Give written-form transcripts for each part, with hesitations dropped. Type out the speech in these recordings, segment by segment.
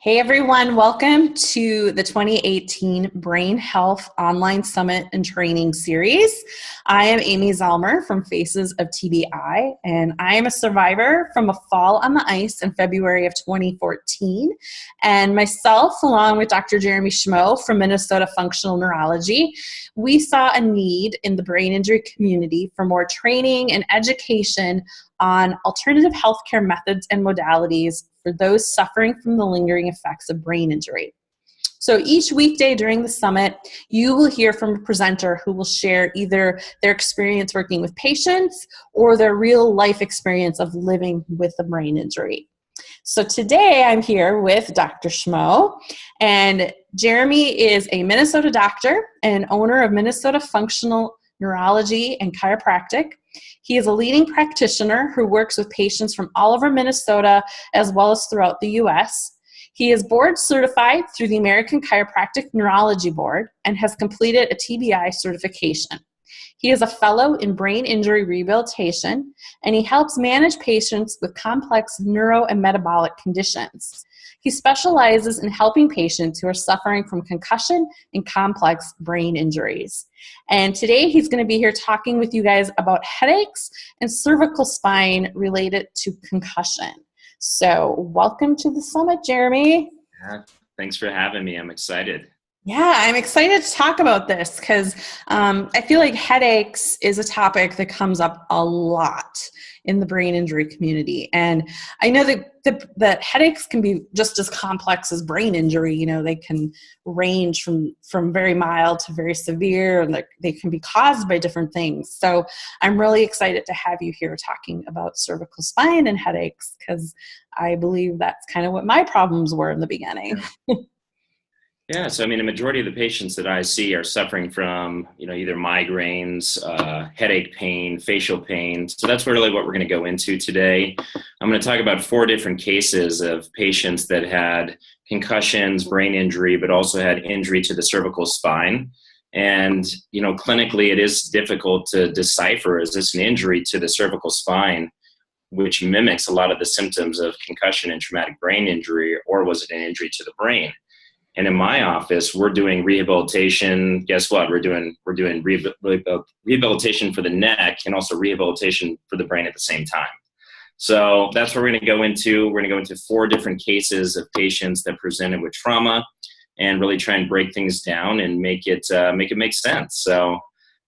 Hey everyone, welcome to the 2018 Brain Health Online Summit and Training Series. I am Amy Zellmer from Faces of TBI, and I am a survivor from a fall on the ice in February of 2014. And myself, along with Dr. Jeremy Schmoe from Minnesota Functional Neurology, we saw a need in the brain injury community for more training and education on alternative healthcare methods and modalities for those suffering from the lingering effects of brain injury. So each weekday during the summit, you will hear from a presenter who will share either their experience working with patients or their real life experience of living with a brain injury. So today I'm here with Dr. Schmoe, and Jeremy is a Minnesota doctor and owner of Minnesota Functional Neurology and Chiropractic. He is a leading practitioner who works with patients from all over Minnesota as well as throughout the U.S. He is board certified through the American Chiropractic Neurology Board and has completed a TBI certification. He is a fellow in brain injury rehabilitation, and he helps manage patients with complex neuro and metabolic conditions. He specializes in helping patients who are suffering from concussion and complex brain injuries. And today he's going to be here talking with you guys about headaches and cervical spine related to concussion. So welcome to the summit, Jeremy. Yeah, thanks for having me. I'm excited. Yeah, I'm excited to talk about this because I feel like headaches is a topic that comes up a lot in the brain injury community. And I know that headaches can be just as complex as brain injury. You know, they can range from very mild to very severe, and they can be caused by different things. So I'm really excited to have you here talking about cervical spine and headaches because I believe that's kind of what my problems were in the beginning. Yeah, so I mean, the majority of the patients that I see are suffering from, either migraines, headache pain, facial pain. So that's really what we're going to go into today. I'm going to talk about 4 different cases of patients that had concussions, brain injury, but also had injury to the cervical spine. And, clinically, it is difficult to decipher, is this an injury to the cervical spine, which mimics a lot of the symptoms of concussion and traumatic brain injury, or was it an injury to the brain? And in my office, we're doing rehabilitation. Guess what? We're doing rehabilitation for the neck and also rehabilitation for the brain at the same time. So that's what we're going to go into. We're going to go into 4 different cases of patients that presented with trauma, and really try and break things down and make it make sense. So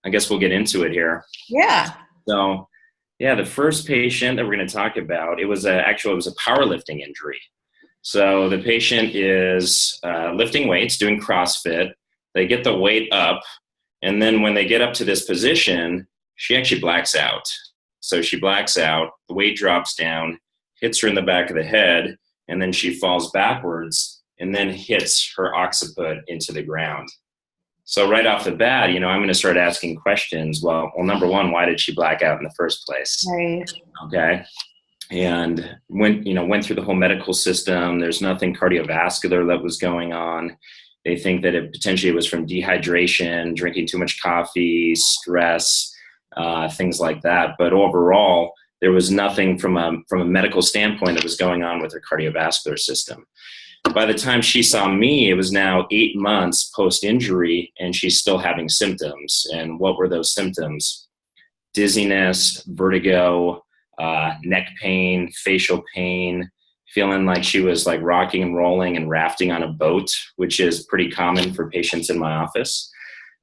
I guess we'll get into it here. Yeah. So yeah, the first patient that we're going to talk about, it was a powerlifting injury. So the patient is lifting weights, doing CrossFit. They get the weight up, and then when they get up to this position, she actually blacks out. So she blacks out, the weight drops down, hits her in the back of the head, and then she falls backwards and then hits her occiput into the ground. So right off the bat, I'm going to start asking questions. Well, number one, why did she black out in the first place? Right. Okay. And went through the whole medical system. There's nothing cardiovascular that was going on. They think that it potentially was from dehydration, drinking too much coffee, stress, things like that. But overall, there was nothing from a medical standpoint that was going on with her cardiovascular system. By the time she saw me, it was now 8 months post-injury, and she's still having symptoms. And what were those symptoms? Dizziness, vertigo, neck pain, facial pain, feeling like she was like rocking and rolling and rafting on a boat, which is pretty common for patients in my office.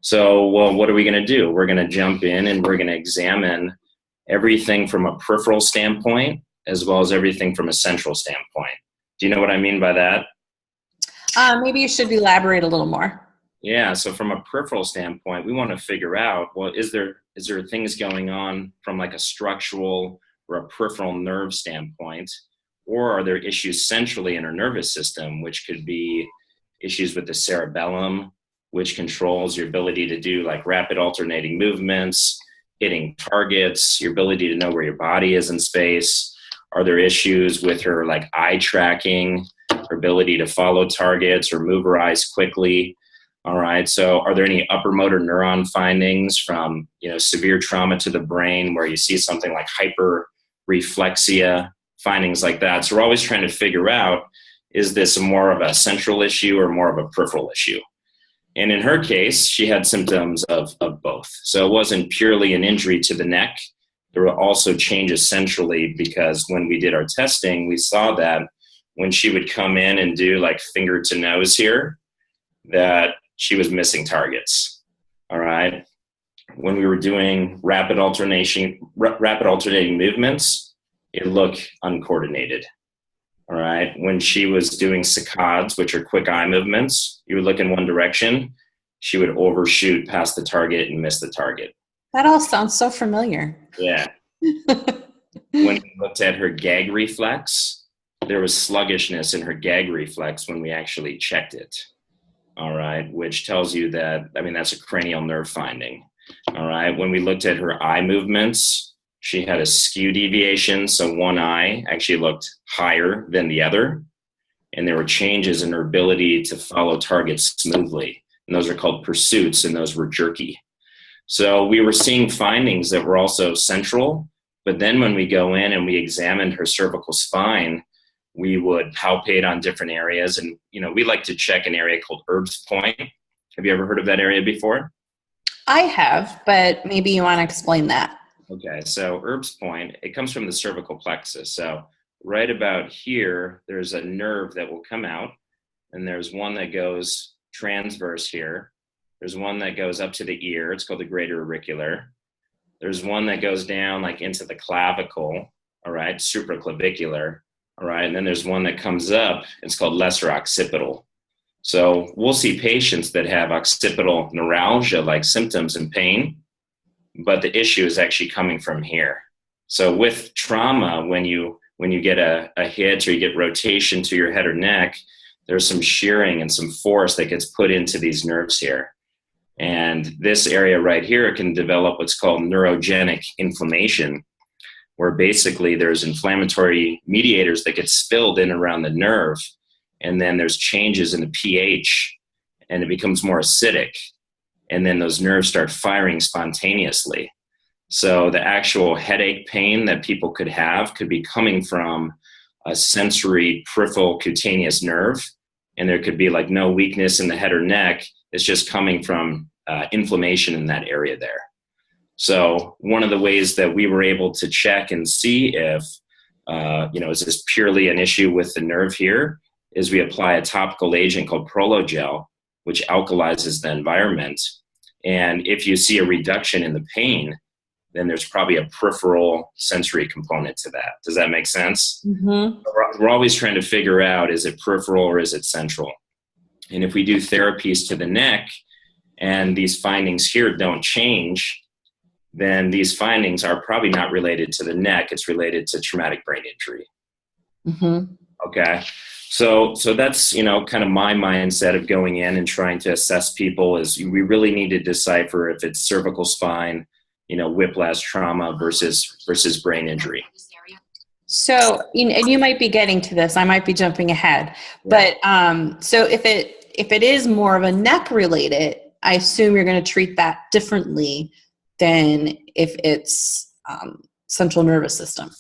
So, well, what are we going to do? We're going to jump in and we're going to examine everything from a peripheral standpoint as well as everything from a central standpoint. Do you know what I mean by that? Maybe you should elaborate a little more. Yeah, so from a peripheral standpoint, we want to figure out, well, is there things going on from like a structural or a peripheral nerve standpoint, or are there issues centrally in our nervous system, which could be issues with the cerebellum, which controls your ability to do like rapid alternating movements, hitting targets, your ability to know where your body is in space. Are there issues with her like eye tracking, her ability to follow targets or move her eyes quickly? All right, so are there any upper motor neuron findings from severe trauma to the brain where you see something like hyperreflexia, findings like that? So we're always trying to figure out, is this more of a central issue or more of a peripheral issue? And in her case, she had symptoms of both. So it wasn't purely an injury to the neck. There were also changes centrally, because when we did our testing, we saw that when she would come in and do like finger to nose here, that she was missing targets. All right. When we were doing rapid alternating movements, it looked uncoordinated. All right. When she was doing saccades, which are quick eye movements, you would look in one direction, she would overshoot past the target and miss the target. That all sounds so familiar. Yeah. When we looked at her gag reflex, there was sluggishness in her gag reflex when we actually checked it. All right. Which tells you that, I mean, that's a cranial nerve finding. All right. When we looked at her eye movements, she had a skew deviation. So one eye actually looked higher than the other. And there were changes in her ability to follow targets smoothly. And those are called pursuits, and those were jerky. So we were seeing findings that were also central. But then when we go in and we examined her cervical spine, we would palpate on different areas. And, you know, we like to check an area called Erb's Point. Have you ever heard of that area before? I have, but maybe you want to explain that. Okay, so Erb's Point, it comes from the cervical plexus. So right about here, there's a nerve that will come out, and there's one that goes transverse here. There's one that goes up to the ear. It's called the greater auricular. There's one that goes down like into the clavicle, all right, supraclavicular, all right, and then there's one that comes up. It's called lesser occipital. So we'll see patients that have occipital neuralgia-like symptoms and pain, but the issue is actually coming from here. So with trauma, when you get a hit or you get rotation to your head or neck, there's some shearing and some force that gets put into these nerves here. And this area right here can develop what's called neurogenic inflammation, where basically there's inflammatory mediators that get spilled in around the nerve, and then there's changes in the pH, and it becomes more acidic, and then those nerves start firing spontaneously. So the actual headache pain that people could have could be coming from a sensory peripheral cutaneous nerve, and there could be like no weakness in the head or neck. It's just coming from inflammation in that area there. So one of the ways that we were able to check and see if, is this purely an issue with the nerve here, is we apply a topical agent called Prologel, which alkalizes the environment. And if you see a reduction in the pain, then there's probably a peripheral sensory component to that. Does that make sense? Mm-hmm. We're always trying to figure out, is it peripheral or is it central? And if we do therapies to the neck and these findings here don't change, then these findings are probably not related to the neck. It's related to traumatic brain injury. Mm-hmm. Okay. So that's, kind of my mindset of going in and trying to assess people is we really need to decipher if it's cervical spine, whiplash trauma versus brain injury. So, and you might be getting to this, I might be jumping ahead, but so if it is more of a neck related, I assume you're going to treat that differently than if it's central nervous system.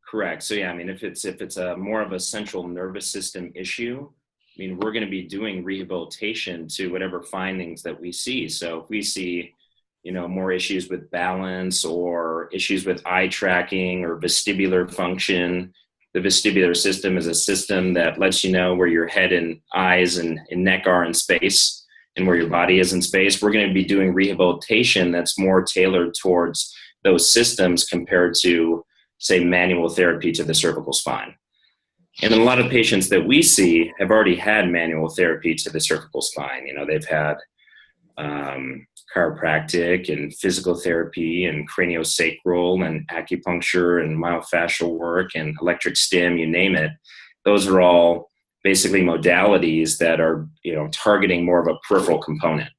Correct. So if it's a more of a central nervous system issue, we're going to be doing rehabilitation to whatever findings that we see. So if we see, more issues with balance or issues with eye tracking or vestibular function, the vestibular system is a system that lets you know where your head and eyes and neck are in space and where your body is in space. We're going to be doing rehabilitation that's more tailored towards those systems compared to, say, manual therapy to the cervical spine. And a lot of patients that we see have already had manual therapy to the cervical spine. They've had chiropractic and physical therapy and craniosacral and acupuncture and myofascial work and electric stim, you name it. Those are all basically modalities that are, targeting more of a peripheral component.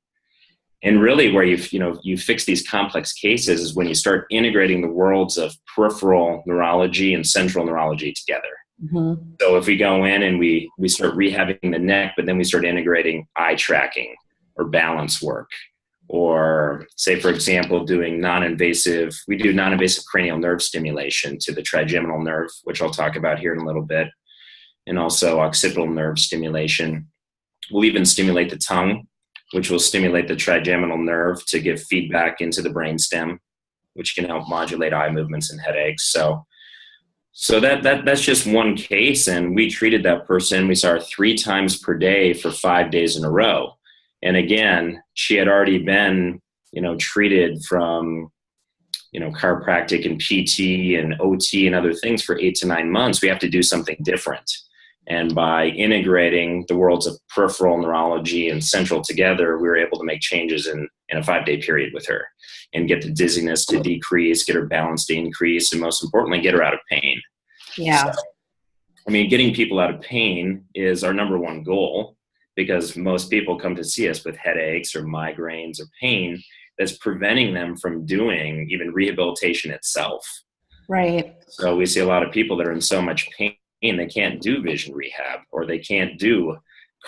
And really where you fix these complex cases is when you start integrating the worlds of peripheral neurology and central neurology together. Mm-hmm. So if we go in and we start rehabbing the neck, but then we start integrating eye tracking or balance work, or say, for example, doing we do non-invasive cranial nerve stimulation to the trigeminal nerve, which I'll talk about here in a little bit. and also occipital nerve stimulation. We'll even stimulate the tongue, which will stimulate the trigeminal nerve to give feedback into the brainstem, which can help modulate eye movements and headaches. So that's just one case, and we treated that person. We saw her 3 times per day for 5 days in a row. And again, she had already been, treated from, chiropractic and PT and OT and other things for 8 to 9 months. We have to do something different. And by integrating the worlds of peripheral neurology and central together, we were able to make changes in a 5-day period with her and get the dizziness to decrease, get her balance to increase, and most importantly, get her out of pain. Yeah. So, getting people out of pain is our number one goal, because most people come to see us with headaches or migraines or pain that's preventing them from doing even rehabilitation itself. Right. So we see a lot of people that are in so much pain they can't do vision rehab, or they can't do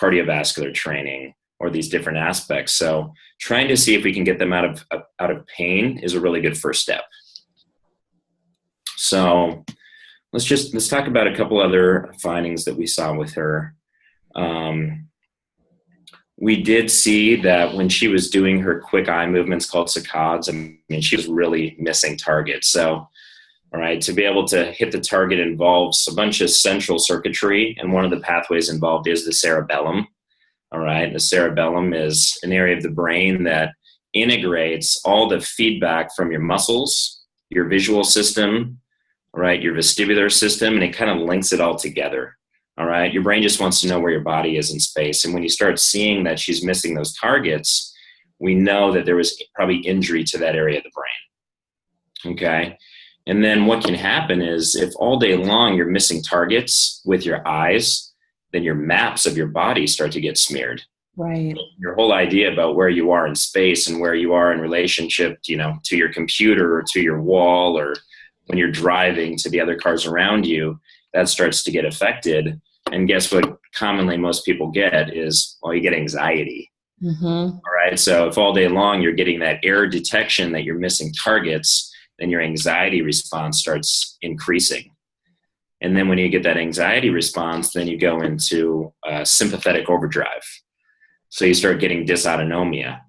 cardiovascular training, or these different aspects. So trying to see if we can get them out of pain is a really good first step. So let's talk about a couple other findings that we saw with her. We did see that when she was doing her quick eye movements called saccades, she was really missing targets. So, all right, to be able to hit the target involves a bunch of central circuitry, and one of the pathways involved is the cerebellum. All right, the cerebellum is an area of the brain that integrates all the feedback from your muscles, your visual system, all right, your vestibular system, and it kind of links it all together. All right, your brain just wants to know where your body is in space. And when you start seeing that she's missing those targets, we know that there was probably injury to that area of the brain. Okay. And then what can happen is, if all day long you're missing targets with your eyes, then your maps of your body start to get smeared. Right. Your whole idea about where you are in space and where you are in relationship, to your computer or to your wall, or when you're driving to the other cars around you, that starts to get affected. And guess what commonly most people get is, you get anxiety. Mm-hmm. All right. So if all day long you're getting that error detection that you're missing targets, then your anxiety response starts increasing. And then when you get that anxiety response, then you go into sympathetic overdrive. So you start getting dysautonomia.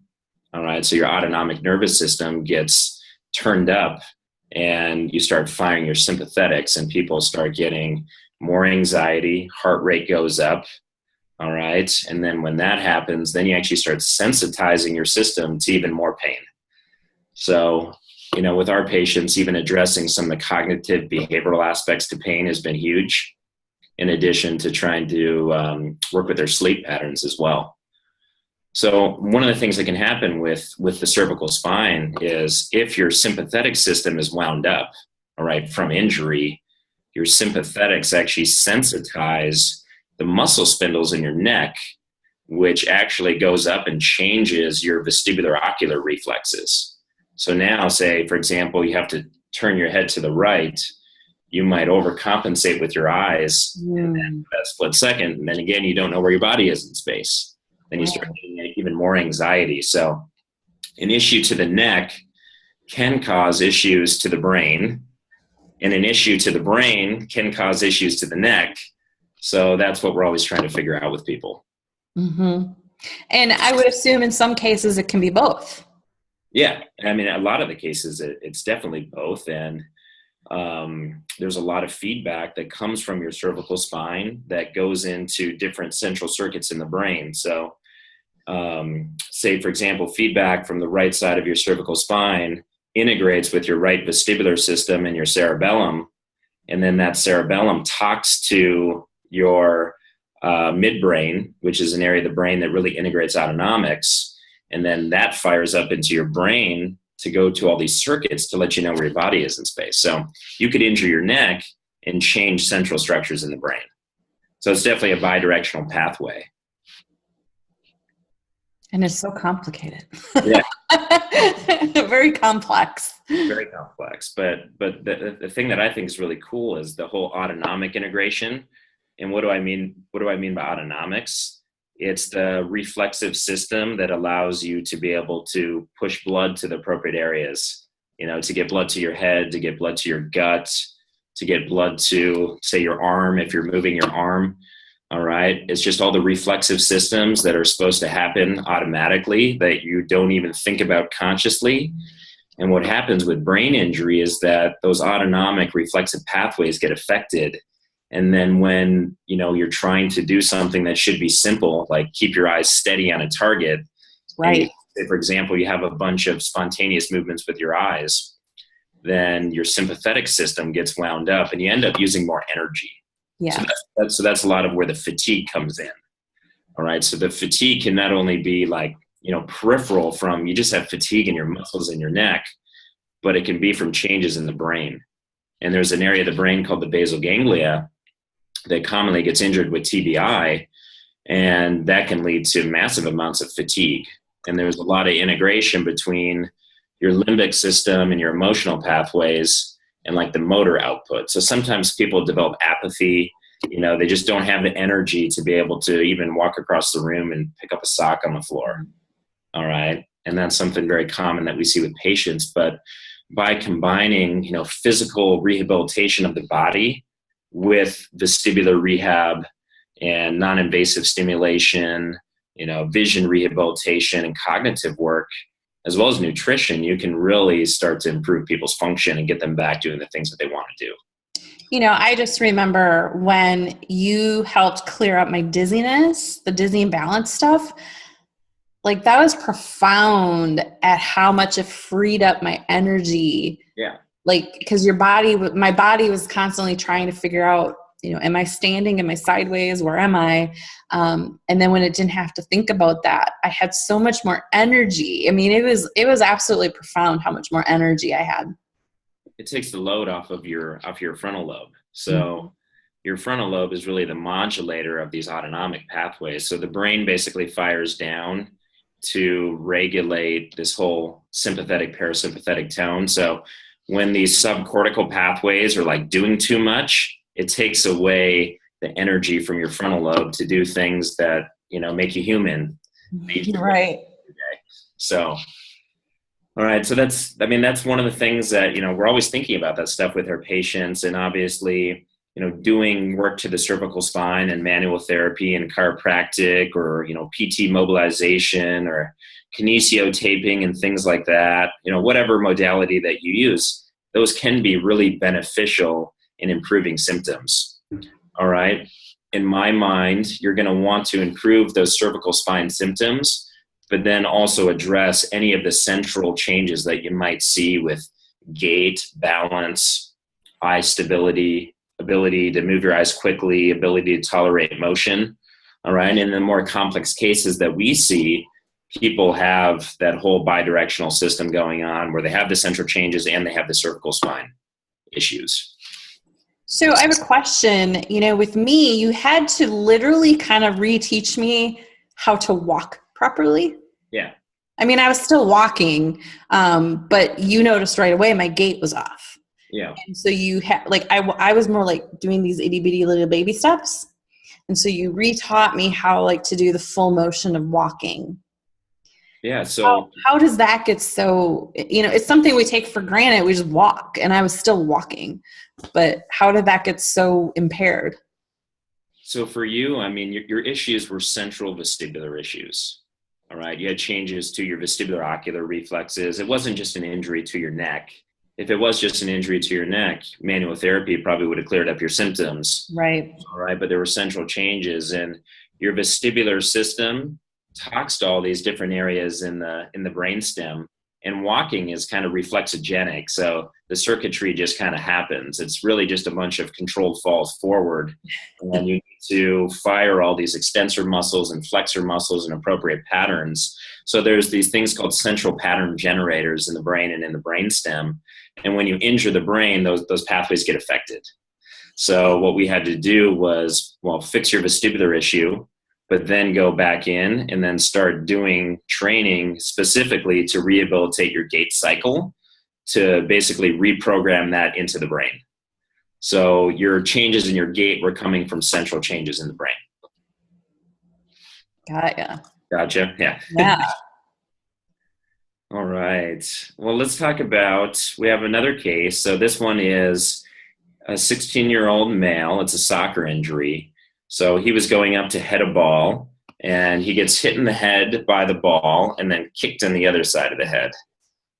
All right. So your autonomic nervous system gets turned up, and you start firing your sympathetics, and people start getting more anxiety, heart rate goes up. All right. And then when that happens, then you actually start sensitizing your system to even more pain. So, with our patients, even addressing some of the cognitive behavioral aspects to pain has been huge, in addition to trying to work with their sleep patterns as well. So one of the things that can happen with the cervical spine is, if your sympathetic system is wound up, all right, from injury, your sympathetics actually sensitize the muscle spindles in your neck, which actually goes up and changes your vestibular ocular reflexes. So now, say, for example, you have to turn your head to the right, you might overcompensate with your eyes in that split second. And then again, you don't know where your body is in space. Then you start getting even more anxiety. So an issue to the neck can cause issues to the brain, and an issue to the brain can cause issues to the neck. So that's what we're always trying to figure out with people. Mm-hmm. And I would assume in some cases it can be both. Yeah. A lot of the cases, it's definitely both. And there's a lot of feedback that comes from your cervical spine that goes into different central circuits in the brain. So say, for example, feedback from the right side of your cervical spine integrates with your right vestibular system and your cerebellum. And then that cerebellum talks to your midbrain, which is an area of the brain that really integrates autonomics. And then that fires up into your brain to go to all these circuits to let you know where your body is in space. So you could injure your neck and change central structures in the brain. So it's definitely a bidirectional pathway. And it's so complicated. Yeah. Very complex. Very complex. But the thing that I think is really cool is the whole autonomic integration. And what do I mean by autonomics? It's the reflexive system that allows you to be able to push blood to the appropriate areas, to get blood to your head, to get blood to your gut, to get blood to, say, your arm, if you're moving your arm. All right. It's just all the reflexive systems that are supposed to happen automatically that you don't even think about consciously. And what happens with brain injury is that those autonomic reflexive pathways get affected. And then when, you're trying to do something that should be simple, like keep your eyes steady on a target, right? Say, for example, you have a bunch of spontaneous movements with your eyes, then your sympathetic system gets wound up and you end up using more energy. Yeah. So that's a lot of where the fatigue comes in. All right. So the fatigue can not only be like, peripheral from you just have fatigue in your muscles in your neck, but it can be from changes in the brain. And there's an area of the brain called the basal ganglia that commonly gets injured with TBI, and that can lead to massive amounts of fatigue. And there's a lot of integration between your limbic system and your emotional pathways and like the motor output. So sometimes people develop apathy, they just don't have the energy to be able to even walk across the room and pick up a sock on the floor. All right. And that's something very common that we see with patients. But by combining, physical rehabilitation of the body with vestibular rehab and non-invasive stimulation, vision rehabilitation and cognitive work, as well as nutrition, you can really start to improve people's function and get them back doing the things that they want to do. I just remember when you helped clear up my dizziness, the dizzy and balance stuff, like that was profound at how much it freed up my energy. Yeah. Like, because my body was constantly trying to figure out, am I standing? Am I sideways? Where am I? And then when it didn't have to think about that, I had so much more energy. I mean, it was absolutely profound how much more energy I had. It takes the load off of your frontal lobe. So your frontal lobe is really the modulator of these autonomic pathways. So the brain basically fires down to regulate this whole sympathetic parasympathetic tone. So when these subcortical pathways are like doing too much, it takes away the energy from your frontal lobe to do things that, make you human. Right. So, all right. So that's one of the things that, we're always thinking about that stuff with our patients, and obviously, doing work to the cervical spine and manual therapy and chiropractic or, PT mobilization or kinesiotaping and things like that, whatever modality that you use, those can be really beneficial in improving symptoms. All right. In my mind, you're going to want to improve those cervical spine symptoms, but then also address any of the central changes that you might see with gait, balance, eye stability, ability to move your eyes quickly, ability to tolerate motion. All right. In the more complex cases that we see, people have that whole bidirectional system going on where they have the central changes and they have the cervical spine issues. So I have a question. With me, you had to literally kind of reteach me how to walk properly. Yeah. I mean, I was still walking, but you noticed right away my gait was off. Yeah. And so you had, like, I was more like doing these itty bitty little baby steps. And so you retaught me how like to do the full motion of walking. Yeah. So how does that get so, it's something we take for granted. We just walk, and I was still walking, but how did that get so impaired? So for you, I mean, your issues were central vestibular issues. All right. You had changes to your vestibular ocular reflexes. It wasn't just an injury to your neck. If it was just an injury to your neck, manual therapy probably would have cleared up your symptoms. Right. All right. But there were central changes, and your vestibular system talks to all these different areas in the brainstem, and walking is kind of reflexogenic. So the circuitry just kind of happens. It's really just a bunch of controlled falls forward, and you need to fire all these extensor muscles and flexor muscles in appropriate patterns. So there's these things called central pattern generators in the brain and in the brainstem. And when you injure the brain, those pathways get affected. So what we had to do was, fix your vestibular issue, but then go back in and then start doing training specifically to rehabilitate your gait cycle, to basically reprogram that into the brain. So your changes in your gait were coming from central changes in the brain. Gotcha. Yeah. Yeah. All right. Well, let's talk about, we have another case. So this one is a 16-year-old male. It's a soccer injury. So he was going up to head a ball, and he gets hit in the head by the ball and then kicked on the other side of the head.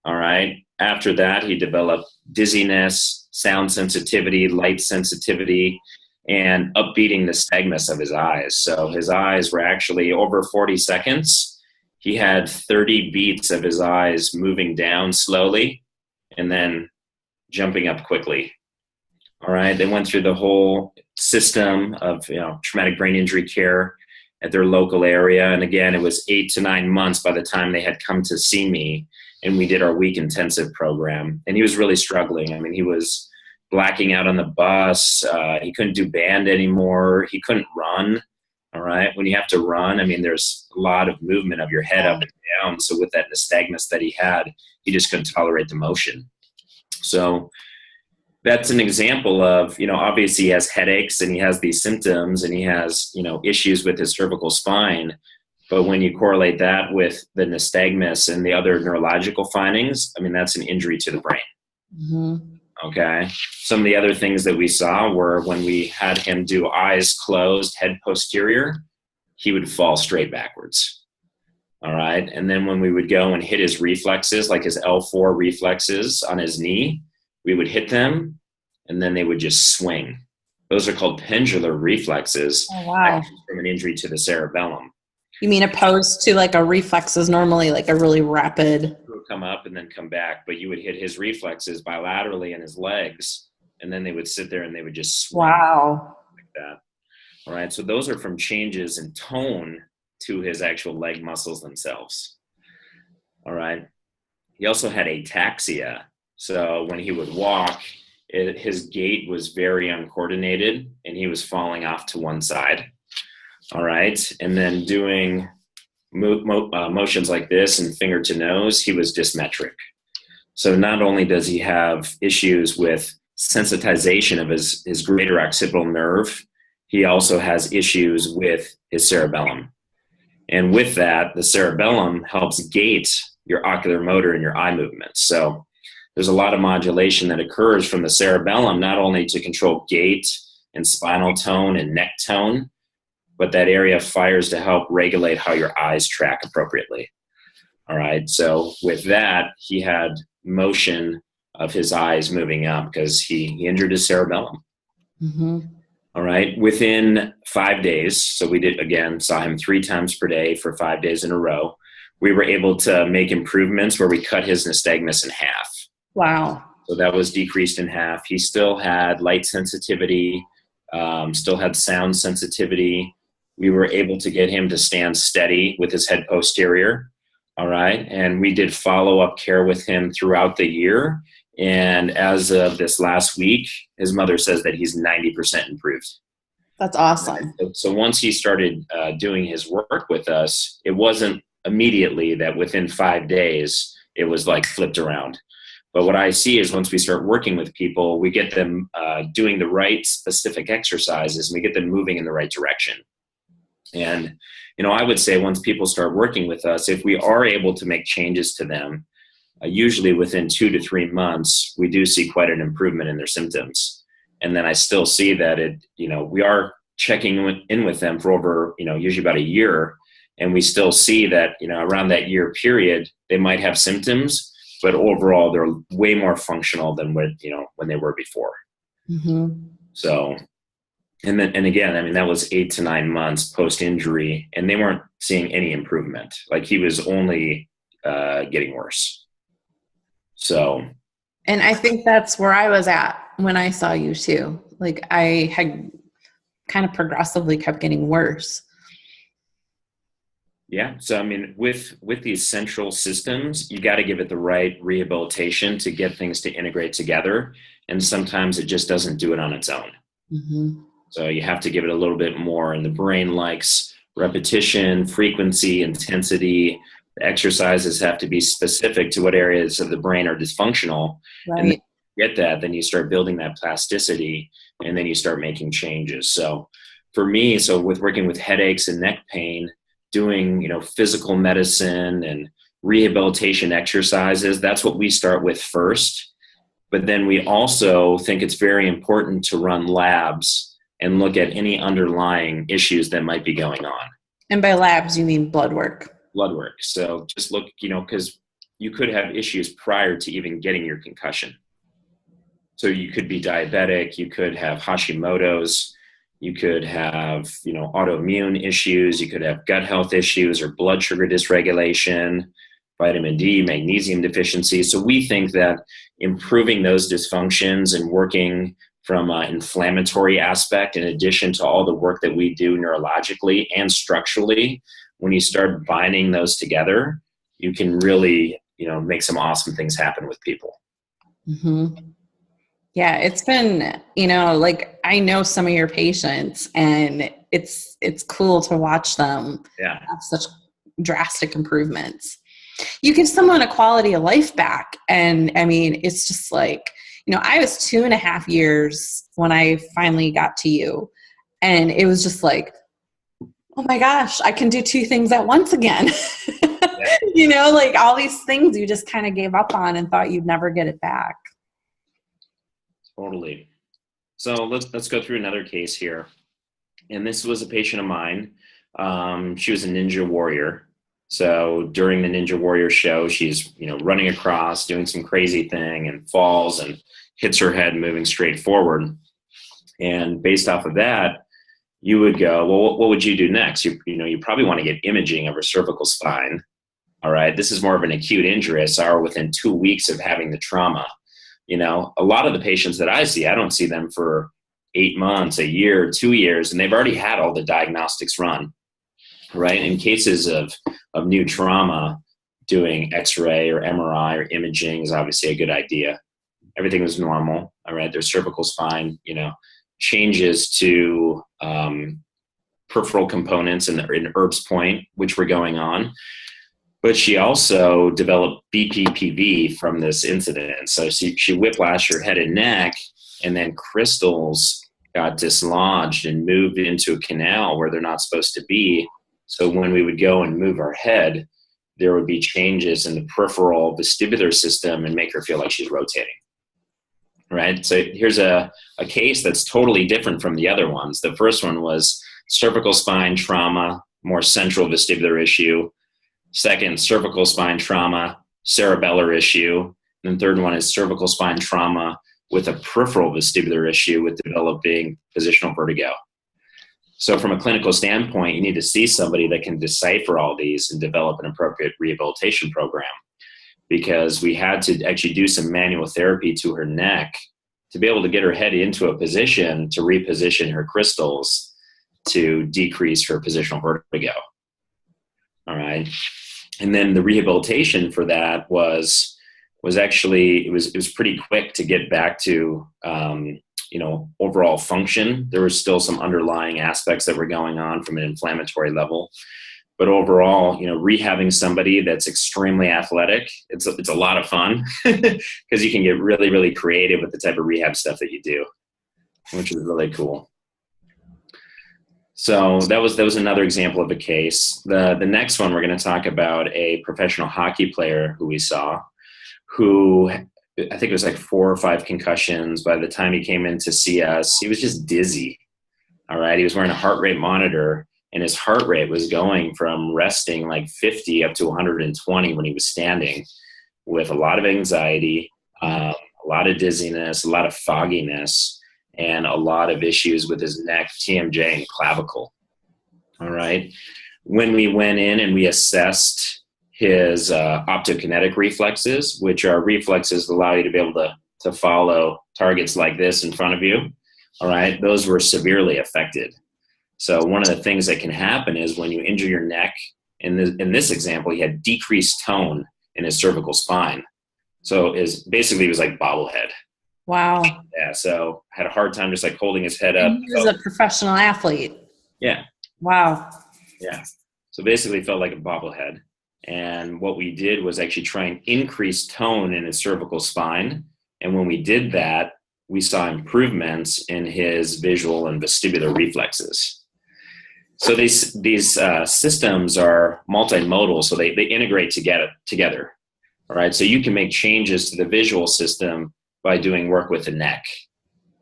All right. After that, he developed dizziness, sound sensitivity, light sensitivity, and upbeating nystagmus of his eyes. So his eyes were actually over 40 seconds. He had 30 beats of his eyes moving down slowly and then jumping up quickly. All right. They went through the whole system of, traumatic brain injury care at their local area. And again, it was 8 to 9 months by the time they had come to see me, and we did our week intensive program. And he was really struggling. I mean, he was blacking out on the bus. He couldn't do band anymore. He couldn't run. All right. When you have to run, I mean, there's a lot of movement of your head up and down. So with that nystagmus that he had, he just couldn't tolerate the motion. So that's an example of, obviously he has headaches and he has these symptoms and he has, issues with his cervical spine. But when you correlate that with the nystagmus and the other neurological findings, I mean, that's an injury to the brain. Mm-hmm. Okay. Some of the other things that we saw were when we had him do eyes closed, head posterior, he would fall straight backwards. All right. And then when we would go and hit his reflexes, like his L4 reflexes on his knee, we would hit them and then they would just swing. Those are called pendular reflexes. Oh, wow. From an injury to the cerebellum. You mean opposed to like a reflex is normally like a really rapid. It would come up and then come back, but you would hit his reflexes bilaterally in his legs, and then they would sit there and they would just swing. Wow. Like that. All right. So those are from changes in tone to his actual leg muscles themselves. All right. He also had ataxia. So when he would walk, his gait was very uncoordinated and he was falling off to one side. All right. And then doing motions like this and finger to nose, he was dysmetric. So not only does he have issues with sensitization of his greater occipital nerve, he also has issues with his cerebellum. And with that, the cerebellum helps gate your ocular motor and your eye movements. So there's a lot of modulation that occurs from the cerebellum, not only to control gait and spinal tone and neck tone, but that area fires to help regulate how your eyes track appropriately. All right. So with that, he had motion of his eyes moving up because he injured his cerebellum. Mm-hmm. All right. Within 5 days, so we saw him 3 times per day for 5 days in a row. We were able to make improvements where we cut his nystagmus in half. Wow. So that was decreased in half. He still had light sensitivity, still had sound sensitivity. We were able to get him to stand steady with his head posterior. All right. And we did follow-up care with him throughout the year. And as of this last week, his mother says that he's 90% improved. That's awesome. So once he started doing his work with us, it wasn't immediately that within 5 days, it was like flipped around. But what I see is once we start working with people, we get them doing the right specific exercises and we get them moving in the right direction. And, I would say once people start working with us, if we are able to make changes to them, usually within 2 to 3 months, we do see quite an improvement in their symptoms. And then I still see that we are checking in with them for over, usually about a year. And we still see that, around that year period, they might have symptoms, but overall they're way more functional than when they were before. Mm-hmm. So, and again, that was 8 to 9 months post-injury, and they weren't seeing any improvement. Like he was only getting worse. So. And I think that's where I was at when I saw you too. Like I had kind of progressively kept getting worse. Yeah. So, with these central systems, you got to give it the right rehabilitation to get things to integrate together. And sometimes it just doesn't do it on its own. Mm-hmm. So you have to give it a little bit more. And the brain likes repetition, frequency, intensity. The exercises have to be specific to what areas of the brain are dysfunctional. Right. And then you get that, then you start building that plasticity and then you start making changes. So for me, with working with headaches and neck pain, doing, physical medicine and rehabilitation exercises, that's what we start with first. But then we also think it's very important to run labs and look at any underlying issues that might be going on. And by labs, you mean blood work? Blood work. So just look, because you could have issues prior to even getting your concussion. So you could be diabetic, you could have Hashimoto's, you could have, autoimmune issues, you could have gut health issues or blood sugar dysregulation, vitamin D, magnesium deficiency. So we think that improving those dysfunctions and working from an inflammatory aspect, in addition to all the work that we do neurologically and structurally, when you start binding those together, you can really, make some awesome things happen with people. Mm-hmm. Yeah, it's been, I know some of your patients, and it's cool to watch them have such drastic improvements. You give someone a quality of life back. And I mean, it's just like, I was 2.5 years when I finally got to you, and it was just like, oh my gosh, I can do 2 things at once again. Like all these things you just kind of gave up on and thought you'd never get it back. Totally. So let's go through another case here. And this was a patient of mine. She was a ninja warrior. So during the Ninja Warrior show, she's, running across, doing some crazy thing, and falls and hits her head moving straight forward. And based off of that, you would go, well, what would you do next? You probably want to get imaging of her cervical spine. All right. This is more of an acute injury. I saw her within 2 weeks of having the trauma. A lot of the patients that I see, I don't see them for 8 months, a year, 2 years, and they've already had all the diagnostics run, right? In cases of new trauma, doing X-ray or MRI or imaging is obviously a good idea. Everything was normal, all right? Their cervical spine, changes to peripheral components in Erb's point, which were going on. But she also developed BPPV from this incident. So she whiplashed her head and neck, and then crystals got dislodged and moved into a canal where they're not supposed to be. So when we would go and move our head, there would be changes in the peripheral vestibular system and make her feel like she's rotating. Right? So here's a case that's totally different from the other ones. The first one was cervical spine trauma, more central vestibular issue. Second, cervical spine trauma, cerebellar issue. And the third one is cervical spine trauma with a peripheral vestibular issue with developing positional vertigo. So from a clinical standpoint, you need to see somebody that can decipher all these and develop an appropriate rehabilitation program, because we had to actually do some manual therapy to her neck to be able to get her head into a position to reposition her crystals to decrease her positional vertigo. All right. And then the rehabilitation for that was actually, it was pretty quick to get back to, overall function. There were still some underlying aspects that were going on from an inflammatory level. But overall, rehabbing somebody that's extremely athletic, it's a lot of fun because you can get really, really creative with the type of rehab stuff that you do, which is really cool. So that was another example of a case. The next one, we're going to talk about a professional hockey player who we saw, who I think it was like 4 or 5 concussions. By the time he came in to see us, he was just dizzy. All right. He was wearing a heart rate monitor, and his heart rate was going from resting like 50 up to 120 when he was standing, with a lot of anxiety, a lot of dizziness, a lot of fogginess, and a lot of issues with his neck, TMJ, and clavicle. All right. When we went in and we assessed his optokinetic reflexes, which are reflexes that allow you to be able to follow targets like this in front of you, all right, those were severely affected. So one of the things that can happen is when you injure your neck, in this example, he had decreased tone in his cervical spine. So he was like bobblehead. Wow. Yeah, so had a hard time just like holding his head up. And he was a professional athlete. Yeah. Wow. Yeah. So basically felt like a bobblehead. And what we did was actually try and increase tone in his cervical spine. And when we did that, we saw improvements in his visual and vestibular reflexes. So these systems are multimodal, so they integrate together. All right. So you can make changes to the visual system by doing work with the neck.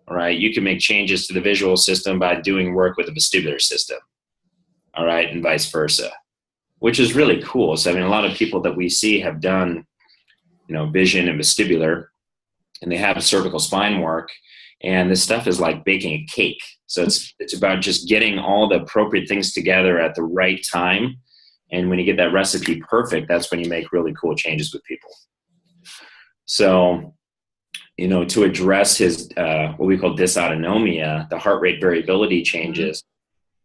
All right. You can make changes to the visual system by doing work with the vestibular system. All right. And vice versa, which is really cool. So, I mean, a lot of people that we see have done, vision and vestibular, and they have cervical spine work. And this stuff is like baking a cake. So it's about just getting all the appropriate things together at the right time. And when you get that recipe perfect, that's when you make really cool changes with people. So, to address his, what we call dysautonomia, the heart rate variability changes,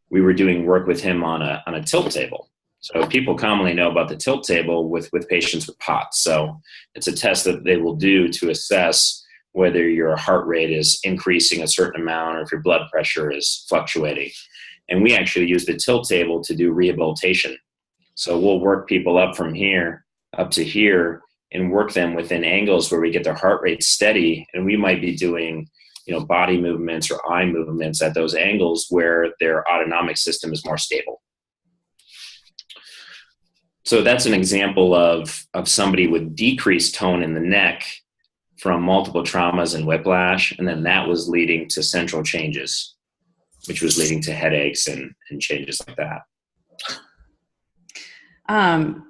we were doing work with him on a tilt table. So people commonly know about the tilt table with patients with POTS. So it's a test that they will do to assess whether your heart rate is increasing a certain amount or if your blood pressure is fluctuating. And we actually use the tilt table to do rehabilitation. So we'll work people up from here up to here and work them within angles where we get their heart rate steady. And we might be doing, body movements or eye movements at those angles where their autonomic system is more stable. So that's an example of somebody with decreased tone in the neck from multiple traumas and whiplash, and then that was leading to central changes, which was leading to headaches and changes like that.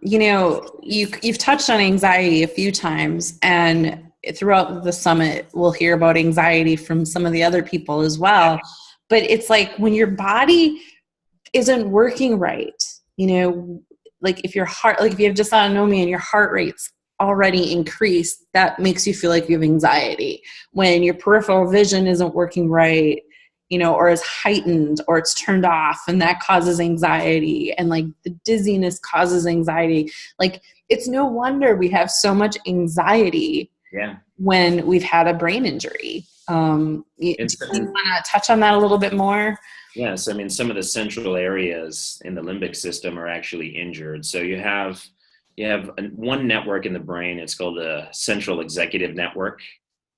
You've touched on anxiety a few times, and throughout the summit, we'll hear about anxiety from some of the other people as well. But it's like when your body isn't working right, like if you have dysautonomia and your heart rate's already increased, that makes you feel like you have anxiety. When your peripheral vision isn't working right, or is heightened or it's turned off, and that causes anxiety, and like the dizziness causes anxiety. Like, it's no wonder we have so much anxiety when we've had a brain injury. Do you want to touch on that a little bit more? Yes. I mean, some of the central areas in the limbic system are actually injured. So you have one network in the brain. It's called the central executive network.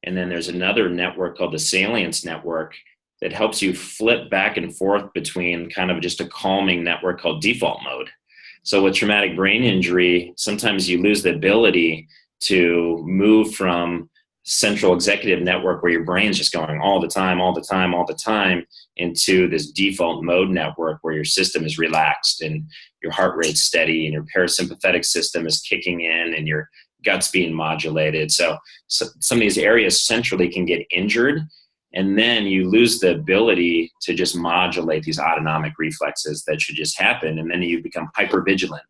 And then there's another network called the salience network that helps you flip back and forth between kind of just a calming network called default mode. So with traumatic brain injury, sometimes you lose the ability to move from central executive network where your brain's just going all the time into this default mode network where your system is relaxed and your heart rate's steady and your parasympathetic system is kicking in and your gut's being modulated. So some of these areas centrally can get injured, and then you lose the ability to just modulate these autonomic reflexes that should just happen. And then you become hypervigilant,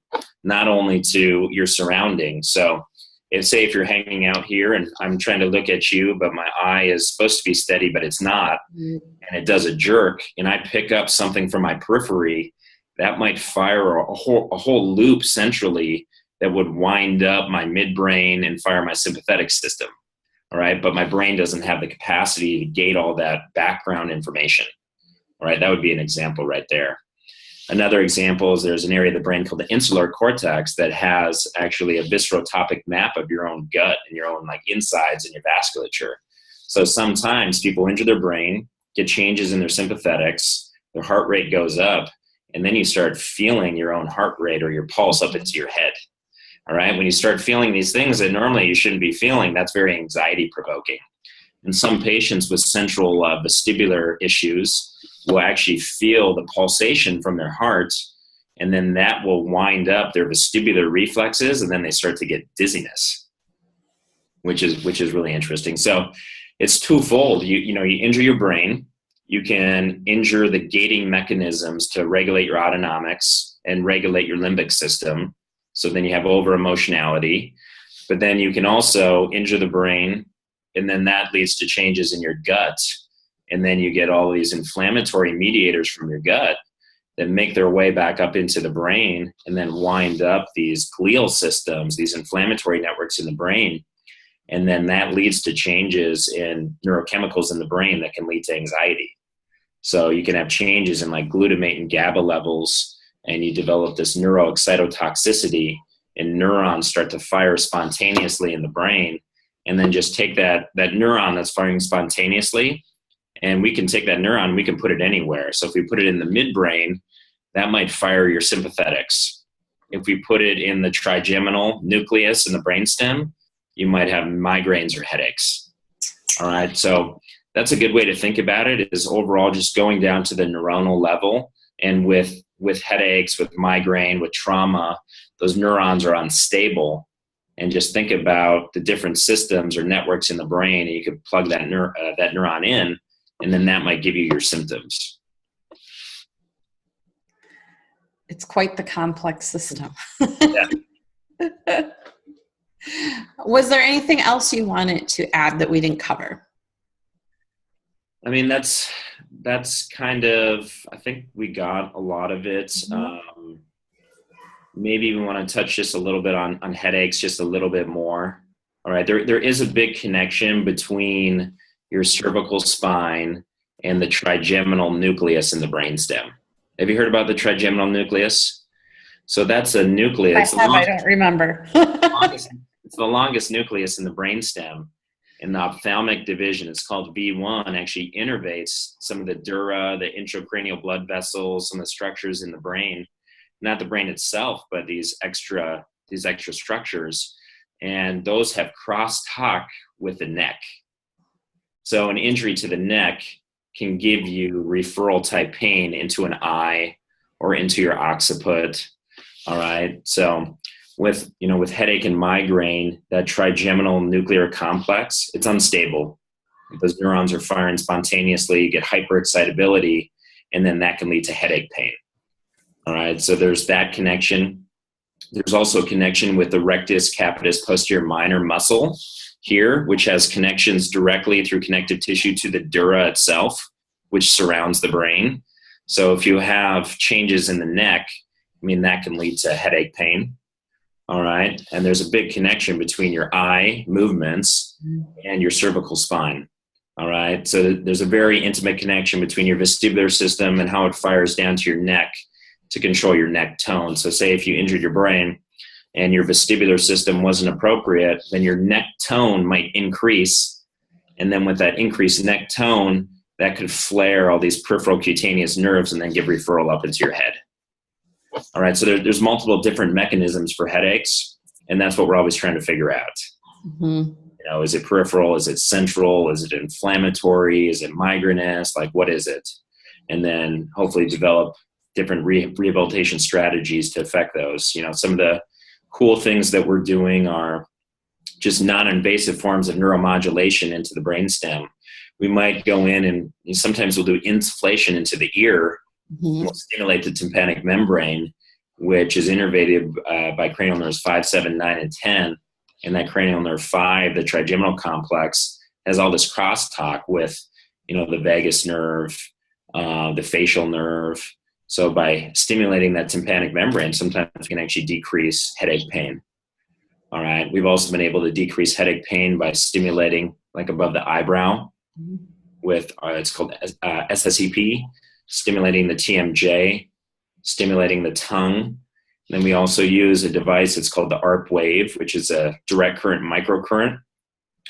not only to your surroundings. So if you're hanging out here and I'm trying to look at you, but my eye is supposed to be steady, but it's not, and it does a jerk, and I pick up something from my periphery, that might fire a whole loop centrally that would wind up my midbrain and fire my sympathetic system. All right. But my brain doesn't have the capacity to gate all that background information. All right. That would be an example right there. Another example is there's an area of the brain called the Insular Cortex that has actually a viscerotopic map of your own gut and your own like insides and your vasculature. So sometimes people injure their brain, get changes in their sympathetics, their heart rate goes up, and then you start feeling your own heart rate or your pulse up into your head. All right. When you start feeling these things that normally you shouldn't be feeling, that's very anxiety provoking. And some patients with central vestibular issues will actually feel the pulsation from their heart, and then that will wind up their vestibular reflexes, and then they start to get dizziness, which is really interesting. So it's twofold. You injure your brain, you can injure the gating mechanisms to regulate your autonomics and regulate your limbic system. So then you have over emotionality, but then you can also injure the brain, and then that leads to changes in your gut. And then you get all these inflammatory mediators from your gut that make their way back up into the brain and then wind up these glial systems, these inflammatory networks in the brain. And then that leads to changes in neurochemicals in the brain that can lead to anxiety. So you can have changes in like glutamate and GABA levels, and you develop this neuroexcitotoxicity, and neurons start to fire spontaneously in the brain. And then just take that neuron that's firing spontaneously, and we can take that neuron, we can put it anywhere. So if we put it in the midbrain, that might fire your sympathetics. If we put it in the trigeminal nucleus in the brainstem, you might have migraines or headaches. All right, so that's a good way to think about it, is overall just going down to the neuronal level. And with headaches, with migraine, with trauma, those neurons are unstable. And just think about the different systems or networks in the brain, and you could plug that neuron in, and then that might give you your symptoms. It's quite the complex system. Yeah. Was there anything else you wanted to add that we didn't cover? I mean, that's kind of, I think we got a lot of it. Maybe we want to touch just a little bit on headaches, just a little bit more. All right, there is a big connection between your cervical spine and the trigeminal nucleus in the brainstem. Have you heard about the trigeminal nucleus? So that's a nucleus. I don't remember. It's the longest nucleus in the brainstem. In the ophthalmic division, it's called V1, actually innervates some of the dura, the intracranial blood vessels, some of the structures in the brain. Not the brain itself, but these extra structures. And those have crosstalk with the neck. So an injury to the neck can give you referral type pain into an eye or into your occiput. All right. So with headache and migraine, that trigeminal nuclear complex, it's unstable. Those neurons are firing spontaneously, you get hyperexcitability, and then that can lead to headache pain. All right. So there's that connection. There's also a connection with the rectus capitis posterior minor muscle here, which has connections directly through connective tissue to the dura itself, which surrounds the brain. So if you have changes in the neck, I mean, that can lead to headache pain. All right. And there's a big connection between your eye movements and your cervical spine. All right. So there's a very intimate connection between your vestibular system and how it fires down to your neck to control your neck tone. So say if you injured your brain and your vestibular system wasn't appropriate, then your neck tone might increase. And then with that increased neck tone, that could flare all these peripheral cutaneous nerves and then give referral up into your head. All right, so there's multiple different mechanisms for headaches, and that's what we're always trying to figure out. Mm-hmm. Is it peripheral? Is it central? Is it inflammatory? Is it migrainous? Like, what is it? And then hopefully develop different rehabilitation strategies to affect those. Some of the cool things that we're doing are just non-invasive forms of neuromodulation into the brainstem. We might go in and sometimes we'll do insufflation into the ear. Mm-hmm. We'll stimulate the tympanic membrane, which is innervated by cranial nerves 5, 7, 9, and 10. And that cranial nerve 5, the trigeminal complex, has all this crosstalk with, the vagus nerve, the facial nerve. So by stimulating that tympanic membrane, sometimes we can actually decrease headache pain. All right. We've also been able to decrease headache pain by stimulating like above the eyebrow with, it's called SSEP, stimulating the TMJ, stimulating the tongue. And then we also use a device, it's called the ARP wave, which is a direct current microcurrent,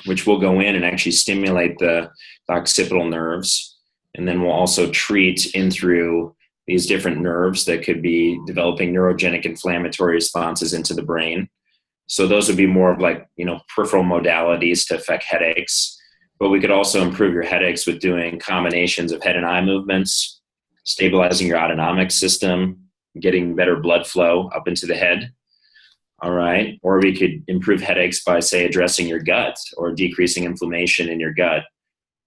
which will go in and actually stimulate the occipital nerves. And then we'll also treat in through these different nerves that could be developing neurogenic inflammatory responses into the brain. So those would be more of like, peripheral modalities to affect headaches. But we could also improve your headaches with doing combinations of head and eye movements, stabilizing your autonomic system, getting better blood flow up into the head. All right. Or we could improve headaches by, say, addressing your gut or decreasing inflammation in your gut,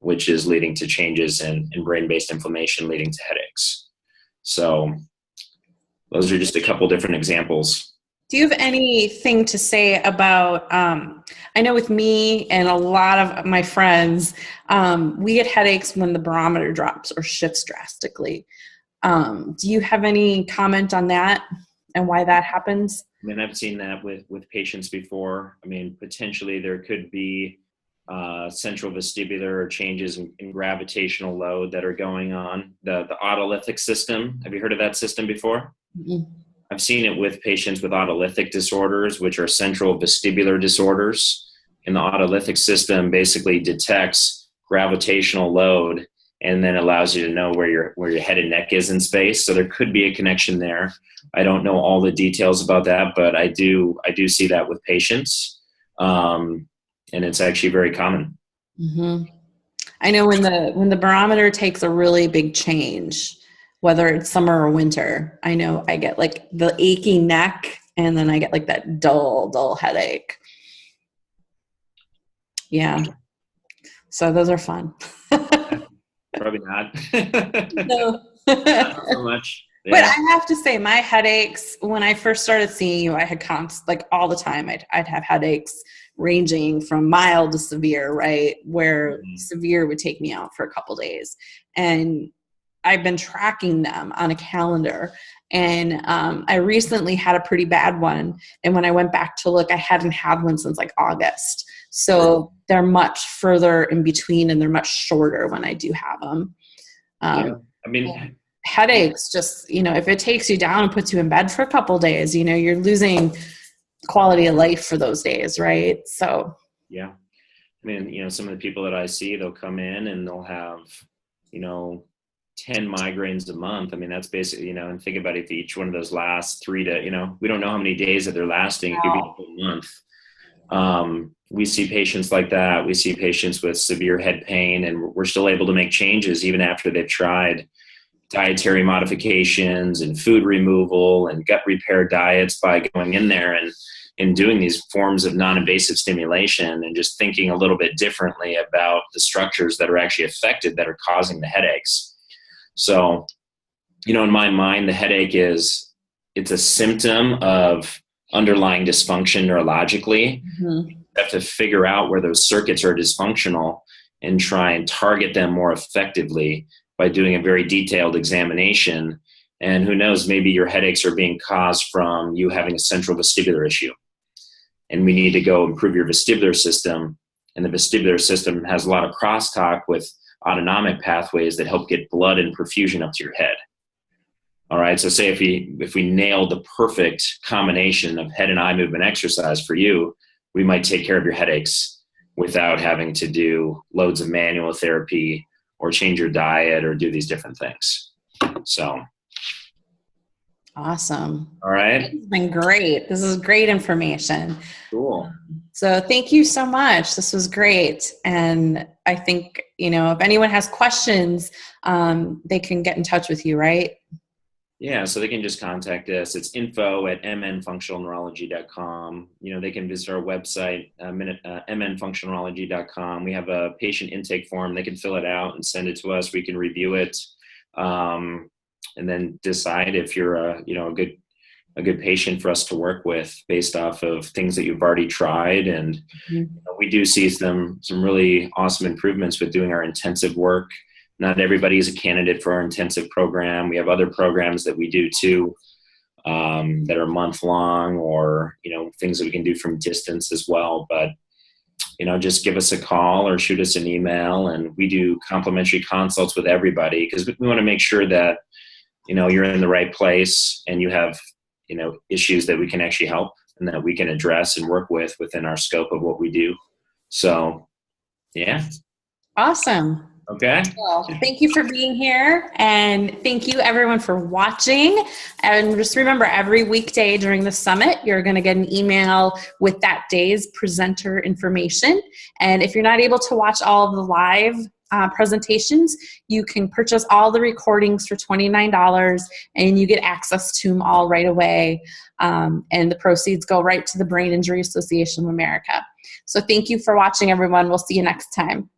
which is leading to changes in brain-based inflammation leading to headaches. So those are just a couple different examples. Do you have anything to say about, I know with me and a lot of my friends, we get headaches when the barometer drops or shifts drastically. Do you have any comment on that and why that happens? I mean, I've seen that with patients before. I mean, potentially there could be central vestibular changes in gravitational load that are going on. The autolytic system, have you heard of that system before? Mm-hmm. I've seen it with patients with autolytic disorders, which are central vestibular disorders. And the autolytic system basically detects gravitational load and then allows you to know where your head and neck is in space. So there could be a connection there. I don't know all the details about that, but I do see that with patients. And it's actually very common. Mm-hmm. I know when the barometer takes a really big change, whether it's summer or winter, I know I get like the aching neck, and then I get like that dull headache. Yeah. So those are fun. Probably not. No. Not so much. But Yeah. I have to say, my headaches, when I first started seeing you, I had like all the time, I'd have headaches ranging from mild to severe, right? Where severe would take me out for a couple days. And I've been tracking them on a calendar. And I recently had a pretty bad one. And when I went back to look, I hadn't had one since like August. So they're much further in between, and they're much shorter when I do have them. Yeah. I mean, Headaches, just, if it takes you down and puts you in bed for a couple days, you're losing quality of life for those days, right? So yeah. I mean, some of the people that I see, they'll come in and they'll have, 10 migraines a month. I mean, that's basically, and think about it, if each one of those lasts 3 to, we don't know how many days that they're lasting. It could be a whole month. We see patients like that. We see patients with severe head pain, and we're still able to make changes even after they've tried dietary modifications and food removal and gut repair diets by going in there and doing these forms of non-invasive stimulation and just thinking a little bit differently about the structures that are actually affected that are causing the headaches. So, in my mind, the headache it's a symptom of underlying dysfunction neurologically. mm-hmm. You have to figure out where those circuits are dysfunctional and try and target them more effectively by doing a very detailed examination. And who knows, maybe your headaches are being caused from you having a central vestibular issue. And we need to go improve your vestibular system. And the vestibular system has a lot of crosstalk with autonomic pathways that help get blood and perfusion up to your head. All right, so say if we nailed the perfect combination of head and eye movement exercise for you, we might take care of your headaches without having to do loads of manual therapy or change your diet or do these different things. So. Awesome. All right. It's been great. This is great information. Cool. So thank you so much. This was great. And I think, if anyone has questions, they can get in touch with you, right? Yeah, so they can just contact us. It's info@mnfunctionalneurology.com. They can visit our website, mnfunctionalneurology.com. We have a patient intake form. They can fill it out and send it to us. We can review it, and then decide if you're a good patient for us to work with based off of things that you've already tried. And we do see some really awesome improvements with doing our intensive work. Not everybody is a candidate for our intensive program. We have other programs that we do too, that are month long, or, things that we can do from distance as well. But, just give us a call or shoot us an email, and we do complimentary consults with everybody because we want to make sure that, you're in the right place and you have, issues that we can actually help and that we can address and work with within our scope of what we do. So, yeah. Awesome. Okay. Well, thank you for being here, and thank you everyone for watching. And just remember, every weekday during the summit, you're going to get an email with that day's presenter information. And if you're not able to watch all of the live presentations, you can purchase all the recordings for $29, and you get access to them all right away. And the proceeds go right to the Brain Injury Association of America. So thank you for watching, everyone. We'll see you next time.